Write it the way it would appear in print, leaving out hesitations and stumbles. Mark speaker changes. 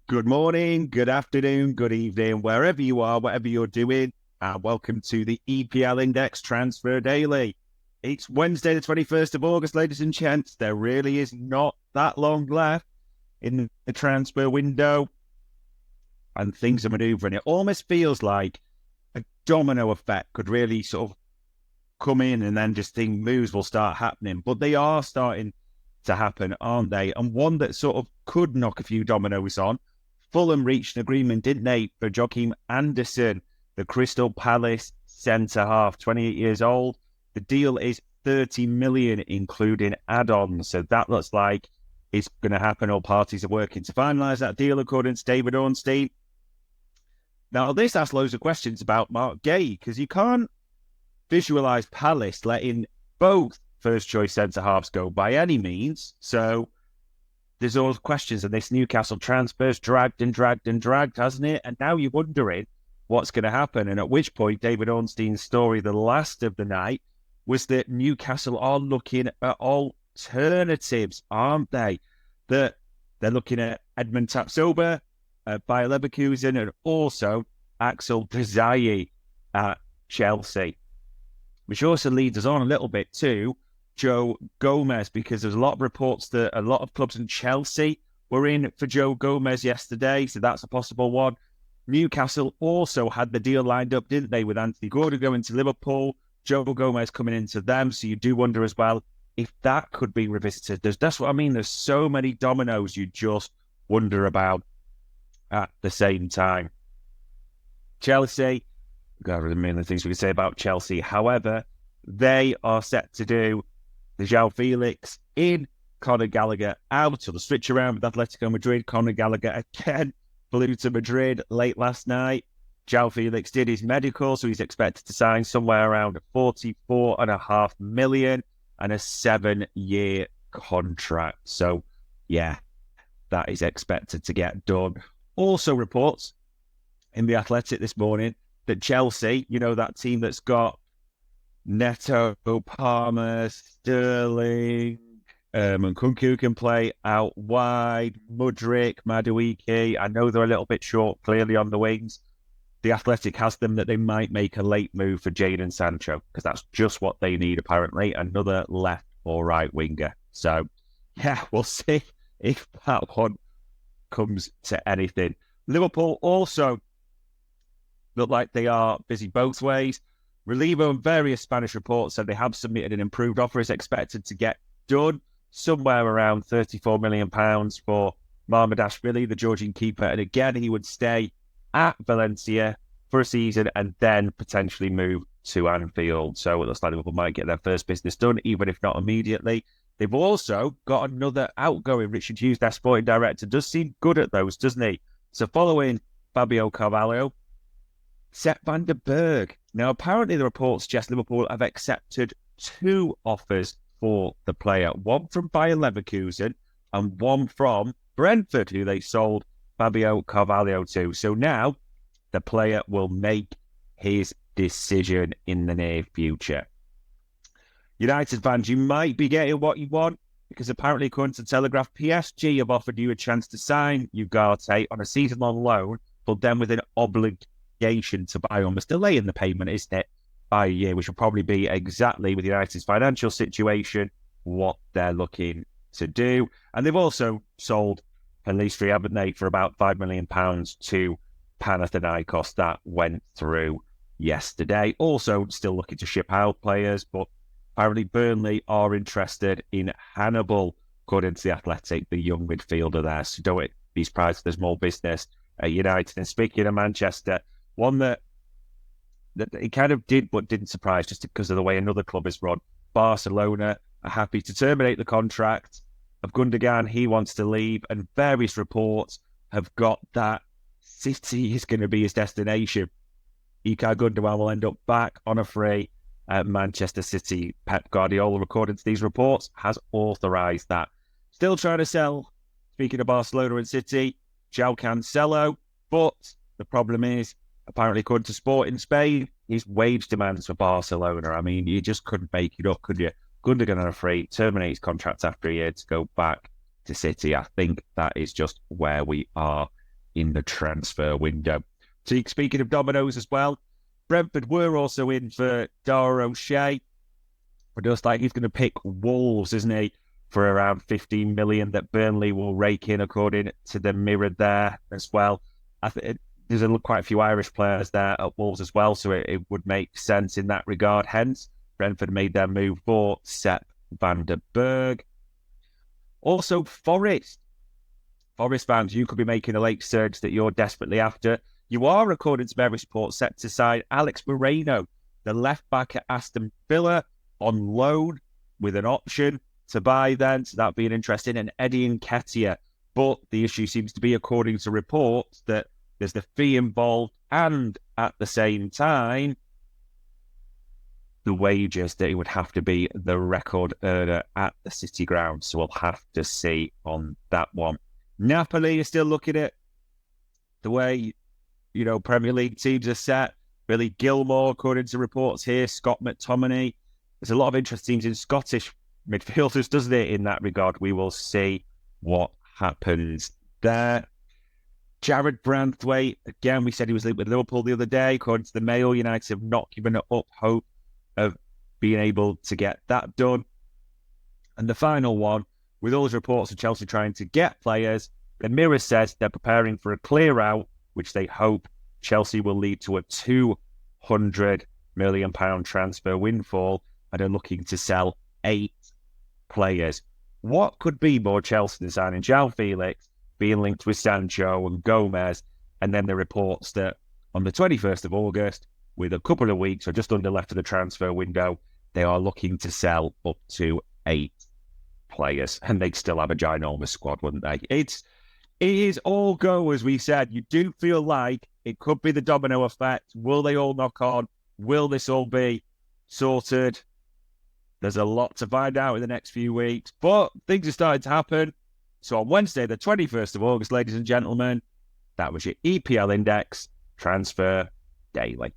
Speaker 1: Good morning, good afternoon, good evening, wherever you are, whatever you're doing, and welcome to the EPL Index Transfer Daily. It's Wednesday, the 21st of August, ladies and gents. There really is not that long left in the transfer window, and things are manoeuvring. It almost feels like a domino effect could really sort of come in, and then just think moves will start happening. But they are starting to happen, aren't they? And one that sort of could knock a few dominoes on. Fulham reached an agreement, didn't they, for Joachim Andersen, the Crystal Palace centre-half, 28 years old. The deal is 30 million, including add-ons. So that looks like it's going to happen. All parties are working to finalise that deal, according to David Ornstein. Now, this asks loads of questions about Mark Guehi, because you can't visualise Palace letting both first-choice centre-halves go by any means. So there's all questions, and this Newcastle transfer's dragged, hasn't it? And now you're wondering what's going to happen. And at which point, David Ornstein's story, the last of the night, was that Newcastle are looking at alternatives, aren't they? That they're looking at Edmund Tapsoba, Bayer Leverkusen, and also Axel Desai at Chelsea. Which also leads us on a little bit to Joe Gomez, because there's a lot of reports that a lot of clubs in Chelsea were in for Joe Gomez yesterday, so that's a possible one. Newcastle also had the deal lined up, didn't they, with Anthony Gordon going to Liverpool, Joe Gomez coming into them, so you do wonder as well if that could be revisited. That's what I mean. There's so many dominoes you just wonder about at the same time. Chelsea, got a million things we could say about Chelsea. However, they are set to do the João Felix in, Conor Gallagher out, so the switch around with Atletico Madrid. Conor Gallagher again flew to Madrid late last night. João Felix did his medical, so he's expected to sign somewhere around 44.5 million and a 7-year contract. So, yeah, that is expected to get done. Also reports in the Athletic this morning that Chelsea, you know, that team that's got Neto, Palmer, Sterling, and Nkunku can play out wide, Mudryk, Madueke. I know they're a little bit short, clearly, on the wings. The Athletic has them that they might make a late move for Jadon Sancho, because that's just what they need, apparently, another left or right winger. So, yeah, we'll see if that one comes to anything. Liverpool also look like they are busy both ways. Relevo and various Spanish reports said they have submitted an improved offer, is expected to get done somewhere around £34 million for Mamardashvili, the Georgian keeper. And again, he would stay at Valencia for a season and then potentially move to Anfield. So it looks like Liverpool might get their first business done, even if not immediately. They've also got another outgoing. Richard Hughes, their sporting director, does seem good at those, doesn't he? So following Fabio Carvalho, Sepp van der Berg. Now, apparently the reports suggest Liverpool have accepted 2 offers for the player. One from Bayer Leverkusen and one from Brentford, who they sold Fabio Carvalho to. So now the player will make his decision in the near future. United fans, you might be getting what you want, because apparently, according to Telegraph, PSG have offered you a chance to sign Ugarte on a season-long loan, but then with an obligation to buy, almost delaying the payment, isn't it, by a year, which will probably be exactly, with United's financial situation, what they're looking to do. And they've also sold Pelistri, haven't they, for about £5 million to Panathinaikos. That went through yesterday. Also still looking to ship out players, but apparently Burnley are interested in Hannibal, according to The Athletic, the young midfielder there. So don't be surprised if there's more business at United. And speaking of Manchester, one that it kind of did but didn't surprise, just because of the way another club is run. Barcelona are happy to terminate the contract of Gundogan. He wants to leave, and various reports have got that City is going to be his destination. Ilkay Gundogan will end up back on a free at Manchester City. Pep Guardiola, according to these reports, has authorised that. Still trying to sell, speaking of Barcelona and City, João Cancelo, but the problem is, apparently, according to Sport in Spain, his wage demands for Barcelona. I mean, you just couldn't make it up, could you? Gundogan on a free, terminate his contract after a year to go back to City. I think that is just where we are in the transfer window. Speaking of dominoes as well, Brentford were also in for Dara O'Shea. But just like he's going to pick Wolves, isn't he, for around 15 million that Burnley will rake in, according to the Mirror there as well. I think there's quite a few Irish players there at Wolves as well, so it would make sense in that regard. Hence, Brentford made their move for Sepp van der Berg. Also, Forest fans, you could be making a late surge that you're desperately after. You are, according to various reports, set to sign Alex Moreno, the left back at Aston Villa, on loan with an option to buy then, so that'd be an interesting, and Eddie Nketiah. But the issue seems to be, according to reports, that there's the fee involved and at the same time the wages that he would have to be the record earner at the City ground. So we'll have to see on that one. Napoli is still looking at the way, Premier League teams are set. Billy Gilmore, according to reports here, Scott McTominay. There's a lot of interest teams in Scottish midfielders, doesn't it, in that regard? We will see what happens there. Jared Branthwaite, again, we said he was linked with Liverpool the other day. According to the Mail, United have not given up hope of being able to get that done. And the final one, with all those reports of Chelsea trying to get players, the Mirror says they're preparing for a clear out, which they hope Chelsea will lead to a £200 million transfer windfall, and are looking to sell 8 players. What could be more Chelsea than signing João Felix, being linked with Sancho and Gomez, and then the reports that on the 21st of August, with a couple of weeks or just under left of the transfer window, they are looking to sell up to 8 players, and they'd still have a ginormous squad, wouldn't they? It is all go, as we said. You do feel like it could be the domino effect. Will they all knock on? Will this all be sorted? There's a lot to find out in the next few weeks, but things are starting to happen. So on Wednesday, the 21st of August, ladies and gentlemen, that was your EPL Index Transfer Daily.